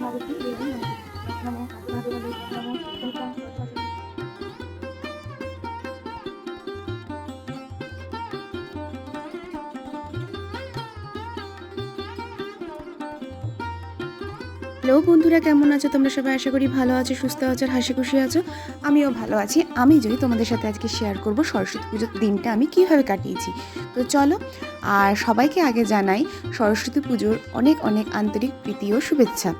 Hello বন্ধুরা, কেমন আছো তোমরা সবাই? আশা করি ভালো আছো, সুস্থ আছো, আর হাসি খুশি আছো। আমিও ভালো আছি। আমি যদি তোমাদের সাথে আজকে শেয়ার করব সরস্বতী পুজোর দিনটা আমি কীভাবে কাটিয়েছি। তো চলো। আর সবাইকে আগে জানাই সরস্বতী পুজোর অনেক অনেক আন্তরিক প্রীতি ও শুভেচ্ছা।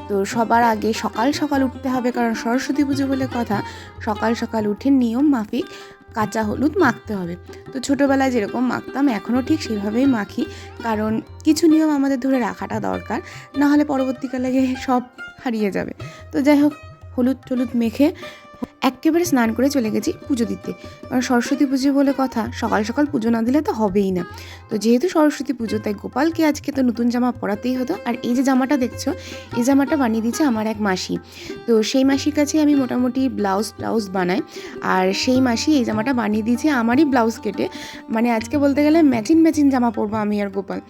তো সবার আগে সকাল সকাল উঠতে হবে, কারণ সরস্বতী পুজো বলে কথা। সকাল সকাল উঠে নিয়ম মাফিক কাঁচা হলুদ মাখতে হবে। তো ছোটোবেলায় যেরকম মাখতাম এখনও ঠিক সেভাবেই মাখি, কারণ কিছু নিয়ম আমাদের ধরে রাখাটা দরকার, না হলে পরবর্তীকালে গিয়ে সব হারিয়ে যাবে। তো যাই হোক, হলুদ টলুদ মেখে একেবারে স্নান করে চলে গেছি পুজো দিতে, কারণ সরস্বতী পুজো বলে কথা, সকাল সকাল পুজো না দিলে তো হবেই না। তো যেহেতু সরস্বতী পুজো, তাই গোপালকে আজকে তো নতুন জামা পরাতেই হতো। আর এই যে জামাটা দেখছো, এই জামাটা বানিয়ে দিয়েছে আমার এক মাসি। তো সেই মাসির কাছে আমি মোটামুটি ব্লাউজ বানাই, আর সেই মাসি এই জামাটা বানিয়ে দিয়েছে আমারই ব্লাউজ কেটে। মানে আজকে বলতে গেলে ম্যাচিং জামা পরবো আমি আর গোপাল।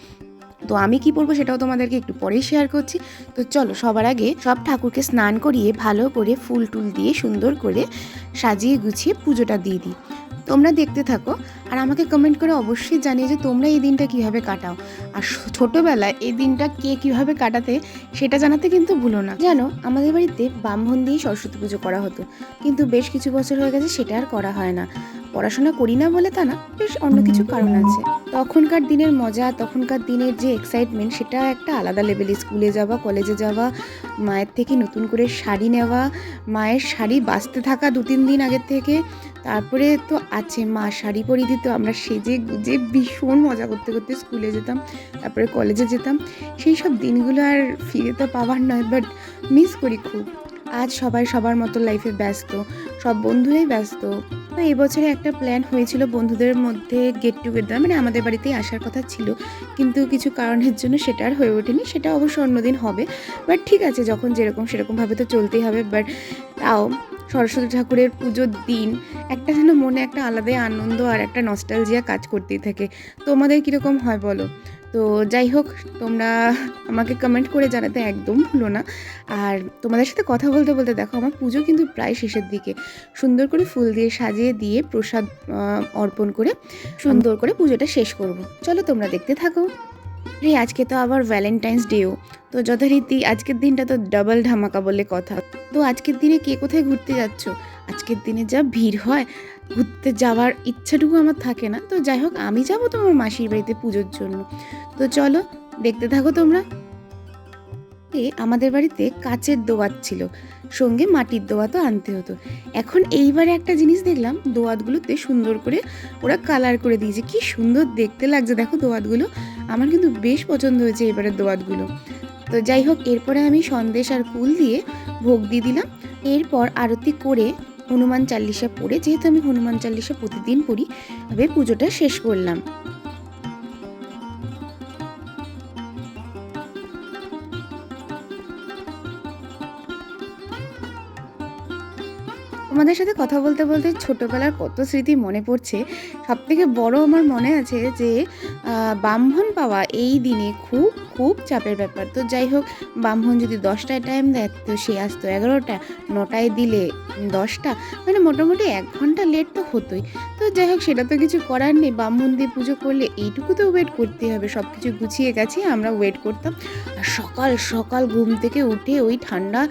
তো আমি কি পরবো সেটাও তোমাদেরকে একটু পরেই শেয়ার করছি। তো চলো, সবার আগে সব ঠাকুরকে স্নান করিয়ে ভালো করে ফুল টুল দিয়ে সুন্দর করে সাজিয়ে গুছিয়ে পুজোটা দিয়ে দিই। তোমরা দেখতে থাকো, আর আমাকে কমেন্ট করে অবশ্যই জানিয়ে যে তোমরা এই দিনটা কীভাবে কাটাও, আর ছোটোবেলায় এই দিনটা কে কীভাবে কাটাতে সেটা জানাতে কিন্তু ভুলো না। জানো, আমাদের বাড়িতে ব্রাহ্মণ দিয়েই সরস্বতী পুজো করা হতো, কিন্তু বেশ কিছু বছর হয়ে গেছে সেটা আর করা হয় না। পড়াশোনা করি না বলে তা না, বেশ অন্য কিছু কারণ আছে। তখনকার দিনের মজা, তখনকার দিনের যে এক্সাইটমেন্ট, সেটা একটা আলাদা লেভেলে। স্কুলে যাওয়া, কলেজে যাওয়া, মায়ের থেকে নতুন করে শাড়ি নেওয়া, মায়ের শাড়ি বাঁচতে থাকা 2-3 দিন আগের থেকে, তারপরে তো আছে মা শাড়ি পরিয়ে দিত, আমরা সেজে গুজে ভীষণ মজা করতে করতে স্কুলে যেতাম, তারপরে কলেজে যেতাম। সেই সব দিনগুলো আর ফিরে তো পাওয়ার নয়, বাট মিস করি খুব। আজ সবাই সবার মতো লাইফে ব্যস্ত, সব বন্ধুরাই ব্যস্ত। তো এই বছরে একটা প্ল্যান হয়েছিল বন্ধুদের মধ্যে গেট টুগেদার, মানে আমাদের বাড়িতেই আসার কথা ছিল, কিন্তু কিছু কারণের জন্য সেটা আর হয়ে ওঠেনি। সেটা অবশ্য অন্যদিন হবে, বাট ঠিক আছে, যখন যেরকম সেরকমভাবে তো চলতেই হবে। বাট তাও সরস্বতী ঠাকুরের পুজোর দিন একটা যেন মনে একটা আলাদাই আনন্দ আর একটা নস্টালজিয়া কাজ করতেই থাকে। তোমাদের কীরকম হয় বলো? তো যাই হোক, তোমরা আমাকে কমেন্ট করে জানাতে একদম ভুলো না। আর তোমাদের সাথে কথা বলতে বলতে দেখো, আমার পুজো কিন্তু প্রায় শেষের দিকে। সুন্দর করে ফুল দিয়ে সাজিয়ে দিয়ে প্রসাদ অর্পণ করে সুন্দর করে পুজোটা শেষ করব। চলো তোমরা দেখতে থাকো। আজকে তো আবার ভ্যালেন্টাইন্স ডেও, তো যথারীতি আজকের দিনটা তো ডাবল ধামাকা বলে কথা। তো আজকের দিনে কে কোথায় ঘুরতে যাচ্ছ? আজকের দিনে যা ভিড় হয়, ঘুরতে যাওয়ার ইচ্ছাটুকু আমার থাকে না। তো যাই হোক, আমি যাব তোমার মাসির বাড়িতে পুজোর জন্য। তো চলো দেখতে থাকো তোমরা। আমাদের বাড়িতে কাচের দোয়াত ছিল, সঙ্গে মাটির দোয়াতও আনতে হতো। এখন এইবারে একটা জিনিস দেখলাম, দোয়াতগুলোতে সুন্দর করে ওরা কালার করে দিয়েছে। কি সুন্দর দেখতে লাগছে দেখো দোয়াতগুলো। আমার কিন্তু বেশ পছন্দ হয়েছে এবারের দোয়াতগুলো। তো যাই হোক, এরপরে আমি সন্দেশ আর ফুল দিয়ে ভোগ দিয়ে দিলাম। এরপর আরতি করে হনুমান চাল্লিশা পড়ে, যেহেতু আমি হনুমান চাল্লিশা প্রতিদিন পড়ি, তবে পুজোটা শেষ করলাম। তোমাদের সাথে কথা বলতে বলতে ছোটোবেলার কত স্মৃতি মনে পড়ছে। সবথেকে বড় আমার মনে আছে যে ব্রাহ্মণ পাওয়া এই দিনে খুব খুব চাপের ব্যাপার। তো যাই হোক, ব্রাহ্মণ যদি 10টায় টাইম দেয় তো সে আসতো 11টা, 9টায় দিলে 10টা, মানে মোটামুটি 1 ঘন্টা লেট তো হতোই। তো যাই হোক, সেটা তো কিছু করার নেই, ব্রাহ্মণ দিয়ে পুজো করলে এইটুকু তো ওয়েট করতেই হবে। সব কিছু গুছিয়ে গেছি, আমরা ওয়েট করতাম। আর সকাল সকাল ঘুম থেকে উঠে ওই ঠান্ডা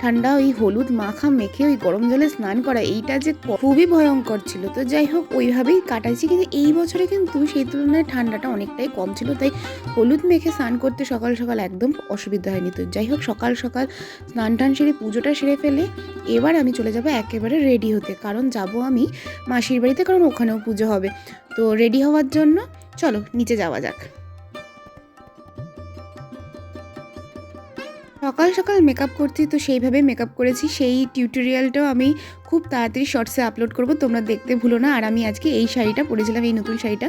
ঠান্ডা ওই হলুদ মাখা মেখে ওই গরম জলে স্নান করা, এইটা যে খুবই ভয়ঙ্কর ছিল। তো যাই হোক, ওইভাবেই কাটাইছি। কিন্তু এই বছরে কিন্তু সেই তুলনায় ঠান্ডাটা অনেকটাই কম ছিল, তাই হলুদ মেখে স্নান করতে সকাল সকাল একদম অসুবিধা হয়নি। তো যাই হোক, সকাল সকাল স্নান টান সেরে পুজোটা সেরে ফেলে এবার আমি চলে যাব একেবারে রেডি হতে, কারণ যাব আমি মাসির বাড়িতে, কারণ ওখানেও পুজো হবে। তো রেডি হওয়ার জন্য চলো নিচে যাওয়া যাক। সকাল সকাল মেকআপ করছি, তো সেইভাবে মেকআপ করেছি। সেই টিউটোরিয়ালটাও আমি খুব তাড়াতাড়ি শর্টসে আপলোড করব, তোমরা দেখতে ভুলো না। আর আমি আজকে এই শাড়িটা পরেছিলাম, এই নতুন শাড়িটা।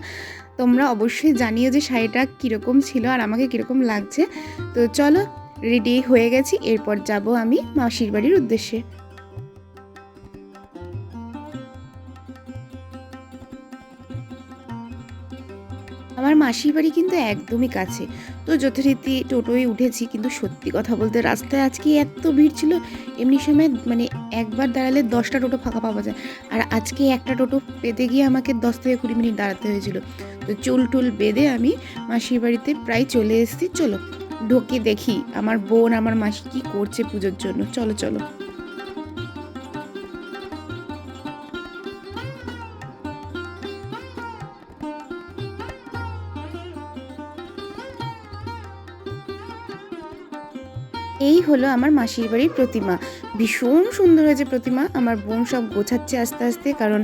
তোমরা অবশ্যই জানিও যে শাড়িটা কীরকম ছিল আর আমাকে কীরকম লাগছে। তো চলো, রেডি হয়ে গেছি, এরপর যাব আমি মাসির বাড়ির উদ্দেশ্যে। আমার মাসির বাড়ি কিন্তু একদমই কাছে, তো যথারীতি টোটোয় উঠেছি। কিন্তু সত্যি কথা বলতে রাস্তায় আজকে এত ভিড় ছিল, এমনি সময় মানে একবার দাঁড়ালে 10টা টোটো ফাঁকা পাওয়া যায়, আর আজকে একটা টোটো পেতে গিয়ে আমাকে 10 থেকে 20 মিনিট দাঁড়াতে হয়েছিল। তো চুল টুল বেঁধে আমি মাসির বাড়িতে প্রায় চলে এসেছি। চলো ঢোকে দেখি আমার বোন আমার মাসি কী করছে পুজোর জন্য। চলো চলো। এই হলো আমার মাসির বাড়ির প্রতিমা। ভীষণ সুন্দর হয়েছে প্রতিমা। আমার বোন সব গোছাচ্ছে আস্তে আস্তে, কারণ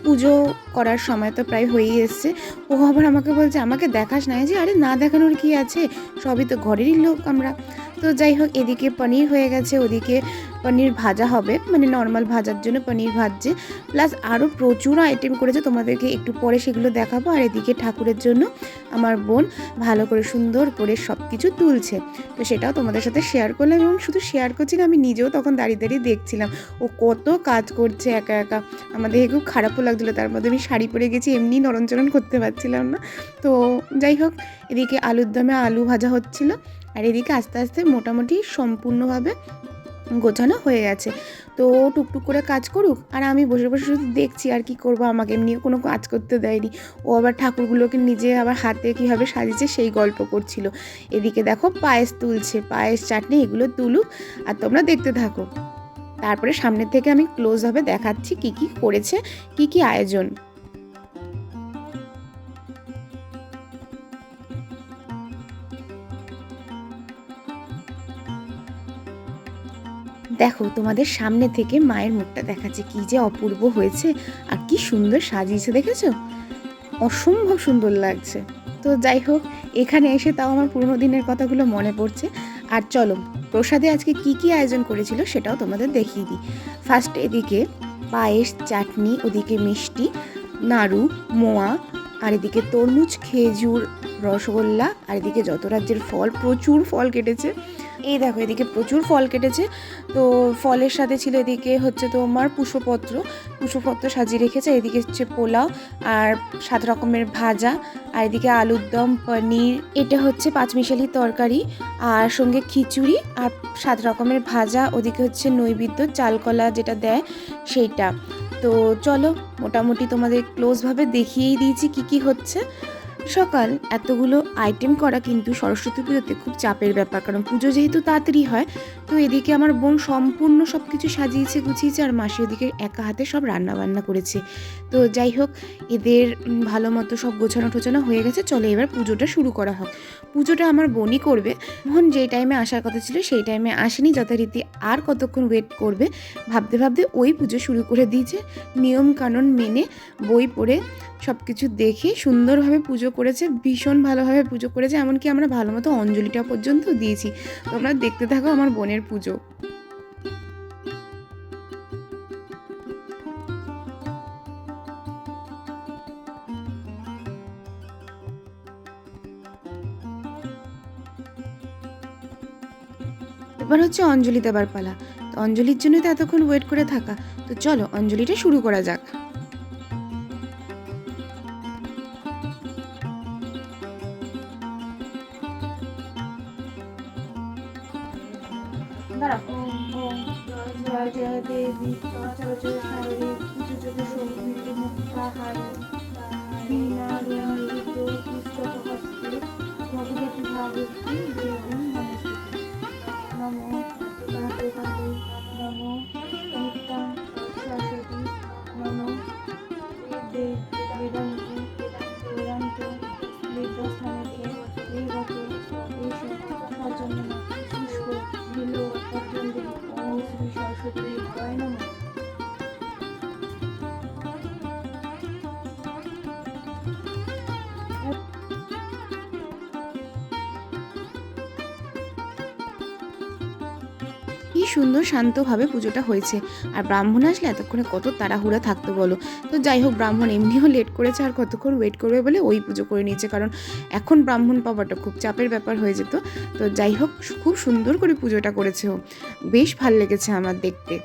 পুজো করার সময় তো প্রায় হয়েই এসছে। ও আবার আমাকে বলছে, আমাকে দেখাস না। যে আরে না দেখানোর কি আছে, সবই তো ঘরেরই লোক আমরা। তো যাই হোক, এদিকে পনির হয়ে গেছে, ওদিকে পনির ভাজা হবে, মানে নর্মাল ভাজার জন্য পনির ভাজছে। প্লাস আরও প্রচুর আইটেম করেছে, তোমাদেরকে একটু পরে সেগুলো দেখাবো। আর এদিকে ঠাকুরের জন্য আমার বোন ভালো করে সুন্দর করে সব কিছু তুলছে। তো সেটাও তোমাদের সাথে শেয়ার করলাম, এবং শুধু শেয়ার করছি না, আমি নিজেও তখন দাঁড়িয়ে দাঁড়িয়ে দেখছিলাম ও কত কাজ করছে একা একা। আমাদের খুব খারাপও লাগছিলো, তার মধ্যে আমি শাড়ি পরে গেছি, এমনি নরণচরণ করতে পারছিলাম না। তো যাই হোক, এদিকে আলুর দমে আলু ভাজা হচ্ছিলো, আর এদিকে আস্তে আস্তে মোটামুটি সম্পূর্ণভাবে গোছানো হয়ে গেছে। তো টুকটুক করে কাজ করুক, আর আমি বসে বসে শুধু দেখছি। আর কি করবো, আমাকে এমনি কোনো কাজ করতে দেয়নি। ও আবার ঠাকুরগুলোকে নিজে আবার হাতে কীভাবে সাজিয়েছে সেই গল্প করছিল। এদিকে দেখো পায়েস তুলছে, পায়েস চাটনি এগুলো তুলুক আর তোমরা দেখতে থাকো। তারপরে সামনের থেকে আমি ক্লোজভাবে দেখাচ্ছি কি কি করেছে, কি কি আয়োজন। দেখো তোমাদের সামনে থেকে মায়ের মুখটা দেখাচ্ছে, কি যে অপূর্ব হয়েছে আর কি সুন্দর সাজিয়েছে, দেখেছো? অসম্ভব সুন্দর লাগছে। তো যাই হোক, এখানে এসে তাও আমার পুরোনো দিনের কথাগুলো মনে পড়ছে। আর চলো প্রসাদে আজকে কি কি আয়োজন করেছিল সেটাও তোমাদের দেখিয়ে দিই। ফার্স্টে এদিকে পায়েস, চাটনি, ওদিকে মিষ্টি, নাড়ু, মোয়া, আর এদিকে তরমুজ, খেজুর, রসগোল্লা, আর এদিকে যত রাজ্যের ফল, প্রচুর ফল কেটেছে। এই দেখো এদিকে প্রচুর ফল কেটেছে। তো ফলের সাথে ছিল এদিকে হচ্ছে তোমার পুষ্পপত্র সাজিয়ে রেখেছে। এদিকে হচ্ছে পোলাও আর 7 রকমের ভাজা, আর এদিকে আলুর দম, পনির, এটা হচ্ছে পাঁচমিশালি তরকারি, আর সঙ্গে খিচুড়ি আর 7 রকমের ভাজা। ওদিকে হচ্ছে নৈবেদ্য চালকলা যেটা দেয় সেইটা। তো চলো মোটামুটি তোমাদের ক্লোজভাবে দেখিয়েই দিয়েছি কি কি হচ্ছে। সকাল এতগুলো আইটেম করা কিন্তু সরস্বতী পুজোতে খুব চাপের ব্যাপার, কারণ পুজো যেহেতু তাড়াতাড়ি হয়। তো এদিকে আমার বোন সম্পূর্ণ সব কিছু সাজিয়েছে গুছিয়েছে, আর মাসি ওদিকে একা হাতে সব রান্না বান্না করেছে। তো যাই হোক, এদের ভালো মতো সব গোছানো টোছানো হয়ে গেছে। চলো এবার পুজোটা শুরু করা হোক। পুজোটা আমার বোনই করবে। মোহন যেই টাইমে আসার কথা ছিল সেই টাইমে আসেনি যথারীতি, আর কতক্ষণ ওয়েট করবে ভাবতে ভাবতে ওই পুজো শুরু করে দিয়েছে। নিয়ম কানুন মেনে বই পড়ে সব কিছু দেখে সুন্দরভাবে পুজো করেছে, ভীষণ ভালোভাবে পুজো করেছে। এমনকি আমরা ভালো মতো অঞ্জলিটা পর্যন্ত দিয়েছি। তোমরা দেখতে থাকো আমার বোনের পুজো। এবার হচ্ছে অঞ্জলি দেবার পালা। তো অঞ্জলির জন্যই তো এতক্ষণ ওয়েট করে থাকা। তো চলো অঞ্জলিটা শুরু করা যাক। জয় জয় দেবী চরাচর সারি পুজো সৌমিত মুক্তাহারি লীনারঞ্জিত পুস্তক হস্তে ভগবতী ভাগবতী দেবী নমস্তুতে। নমো ভাগবতী নমো নিত্যাং সরস্বতী নমো বেদান্ত বেদান্ত বেদস্থানেতে দেবতে এষ সজন্ম শুষ্ক বিল পত্রঞ্জলি ওম শ্রী সরস্বতী দেবায় নমঃ। কি সুন্দর শান্তভাবে পুজোটা হয়েছে। আর ব্রাহ্মণ আসলে এতক্ষণে কত তাড়াহুড়া থাকতো বলো। তো যাই হোক, ব্রাহ্মণ এমনিও লেট করেছে, আর কতক্ষণ ওয়েট করবে বলে ওই পুজো করে নিয়েছে, কারণ এখন ব্রাহ্মণ পাওয়াটা খুব চাপের ব্যাপার হয়ে যেত। তো যাই হোক, খুব সুন্দর করে পুজোটা করেছে ও, বেশ ভাল লেগেছে আমার দেখতে।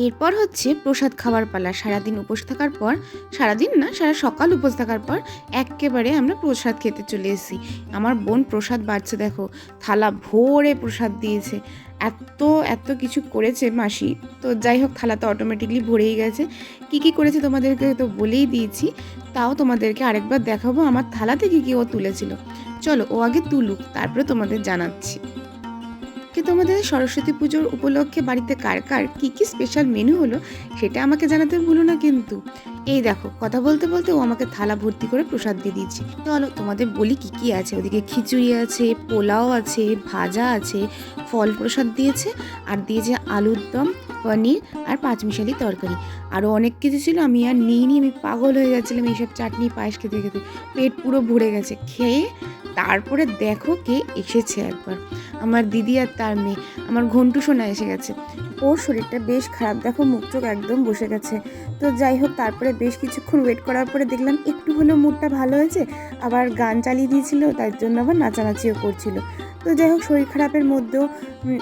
এরপর হচ্ছে প্রসাদ খাওয়ার পালা। সারাদিন উপোস থাকার পর, সারাদিন না, সারা সকাল উপোস থাকার পর এক্কেবারে আমরা প্রসাদ খেতে চলে এসেছি। আমার বোন প্রসাদ বাড়ছে, দেখো থালা ভরে প্রসাদ দিয়েছে। এত এত কিছু করেছে মাসি। তো যাই হোক, থালা তো অটোমেটিকলি ভরেই গেছে। কি কি করেছে তোমাদেরকে তো বলেই দিয়েছি, তাও তোমাদেরকে আরেকবার দেখাবো আমার থালা থেকে কি ও তুলেছিল। চলো ও আগে তুলুক, তারপরে তোমাদের জানাচ্ছি। তোমাদের সরস্বতী পুজোর উপলক্ষে বাড়িতে কার কার কী কী স্পেশাল মেনু হলো সেটা আমাকে জানাতে ভুলো না কিন্তু। এই দেখো, কথা বলতে বলতে ও আমাকে থালা ভর্তি করে প্রসাদ দিয়ে দিচ্ছে। চলো তোমাদের বলি কি কি আছে। ওদিকে খিচুড়ি আছে, পোলাও আছে, ভাজা আছে, ফল প্রসাদ দিয়েছে, আর দিয়েছে আলুর দম, পনির আর পাঁচমিশালি তরকারি। আরও অনেক কিছু ছিল, আমি আর নিইনি। আমি পাগল হয়ে যাচ্ছিলাম এইসব চাটনি পায়েস খেতে খেতে। পেট পুরো ভরে গেছে খেয়ে। তারপরে দেখো কে এসেছে একবার, আমার দিদি আর তার মেয়ে, আমার ঘন্টু সোনা এসে গেছে। ওর শরীরটা বেশ খারাপ, দেখো মুখ চোখ একদম বসে গেছে। তো যাই হোক, তারপরে বেশ কিছুক্ষণ ওয়েট করার পরে দেখলাম একটু হলেও মুডটা ভালো হয়েছে। আবার গান চালিয়ে দিয়েছিল, তার জন্য আবার নাচানাচিও করছিল। তো যাই হোক, শরীর খারাপের মধ্যেও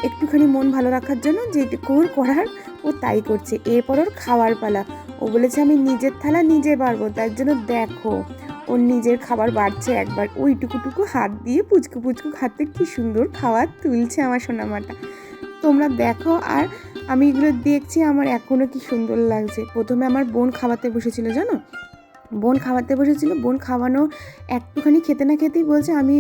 একটুখানি মন ভালো রাখার জন্য যেটুকু করার ও তাই করছে। এরপর ওর খাওয়ার পালা। ও বলেছে আমি নিজের থালা নিজে বাড়বো, তার জন্য দেখো ওর নিজের খাবার বাড়ছে একবার। ওইটুকুটুকু হাত দিয়ে পুচকু পুচকু হাতে কি সুন্দর খাবার তুলছে আমার সোনামাটা। তোমরা দেখো, আর আমি এগুলো দেখছি, আমার এখনও কি সুন্দর লাগছে। প্রথমে আমার বোন খাওয়াতে বসেছিল, জানো, বোন খাওয়ানো একটুখানি খেতে না খেতেই বলছে আমি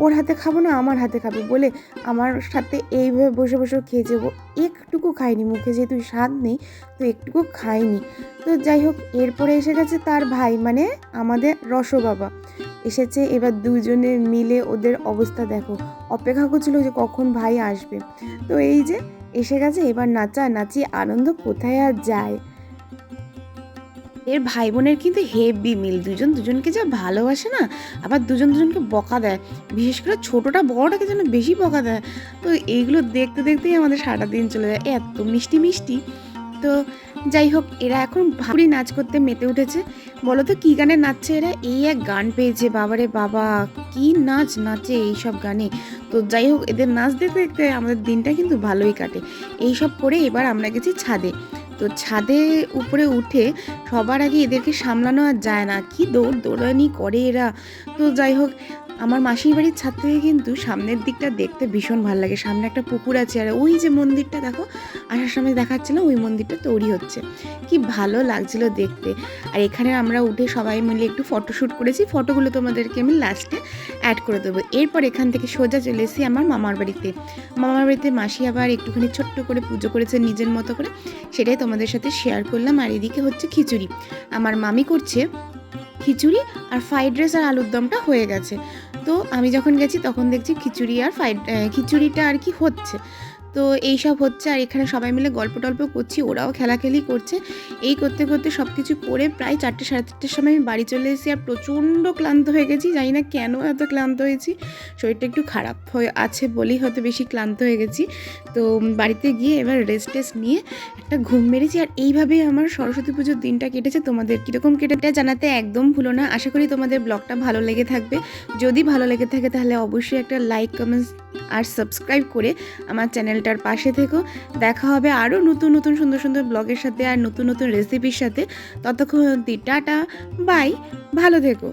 ওর হাতে খাবো না, আমার হাতে খাবে বলে আমার সাথে এইভাবে বসে বসে খেয়েছে। ও একটুকু খায়নি, মুখে যেহেতু স্বাদ নেই তো একটুকু খায়নি। তো যাই হোক, এরপরে এসে গেছে তার ভাই, মানে আমাদের রসো বাবা এসেছে। এবার দুজনে মিলে ওদের অবস্থা দেখো, অপেক্ষা করছিল যে কখন ভাই আসবে। তো এই যে এসে গেছে, এবার নাচানাচি আনন্দ কোথায় আর যায়। এর ভাই বোনের কিন্তু হেভি মিল, দুজন দুজনকে যা ভালোবাসে না, আবার দুজন দুজনকে বকা দেয়। বিশেষ করে ছোটোটা বড়টাকে যেন বেশি বকা দেয়। তো এইগুলো দেখতে দেখতেই আমাদের সারাটা দিন চলে যায়, এত মিষ্টি মিষ্টি। তো যাই হোক, এরা এখন ভালোই নাচ করতে মেতে উঠেছে। বলো তো কী গানে নাচছে এরা? এই এক গান পেয়েছে, বাবারে বাবা কি নাচ নাচে এইসব গানে। তো যাই হোক, এদের নাচ দেখতে দেখতে আমাদের দিনটা কিন্তু ভালোই কাটে। এইসব করে এবার আমরা গেছি ছাদে। তো ছাদে উপরে উঠে সবার আগে এদেরকে সামলানো আর যায় না, কি দৌড়ানি করে এরা। তো যাই হোক, আমার মাসির বাড়ির ছাদ থেকে কিন্তু সামনের দিকটা দেখতে ভীষণ ভালো লাগে। সামনে একটা পুকুর আছে, আর ওই যে মন্দিরটা দেখো, আসার সময় দেখাচ্ছিল, ওই মন্দিরটা তৈরি হচ্ছে। কি ভালো লাগছিল দেখতে। আর এখানে আমরা উঠে সবাই মিলে একটু ফটোশ্যুট করেছি, ফটোগুলো তোমাদেরকে আমি লাস্টে অ্যাড করে দেবো। এরপর এখান থেকে সোজা চলে এসেছি আমার মামার বাড়িতে। মামার বাড়িতে মাসি আবার একটুখানি ছোট্ট করে পুজো করেছে নিজের মতো করে, সেটাই তোমাদের সাথে শেয়ার করলাম। আর এদিকে হচ্ছে খিচুড়ি, আমার মামি করছে খিচুড়ি, আর ফ্রাইড রাইস আর আলুর দমটা হয়ে গেছে। তো আমি যখন গেছি তখন দেখছি খিচুড়িটা আর কি হচ্ছে। তো এইসব হচ্ছে, আর এখানে সবাই মিলে গল্প টল্প করছি, ওরাও খেলাখেলি করছে। এই করতে করতে সব কিছু করে প্রায় 4টে সাড়ে 4টের সময় আমি বাড়ি চলে এসেছি। আর প্রচণ্ড ক্লান্ত হয়ে গেছি, জানি না কেন এত ক্লান্ত হয়েছি, শরীরটা একটু খারাপ হয়ে আছে বলেই হয়তো বেশি ক্লান্ত হয়ে গেছি। তো বাড়িতে গিয়ে এবার রেস্ট নিয়ে একটা ঘুম মেরেছি। আর এইভাবেই আমার সরস্বতী পুজোর দিনটা কেটেছে। তোমাদের কীরকম কেটেটা জানাতে একদম ভুলো না। আশা করি তোমাদের ব্লগটা ভালো লেগে থাকবে। যদি ভালো লেগে থাকে তাহলে অবশ্যই একটা লাইক, কমেন্টস আর সাবস্ক্রাইব করে আমার চ্যানেলটার পাশে থেকো। দেখা হবে আরও নতুন নতুন সুন্দর সুন্দর ব্লগের সাথে আর নতুন নতুন রেসিপির সাথে। ততক্ষণ অবধি টাটা, বাই, ভালো থেকো।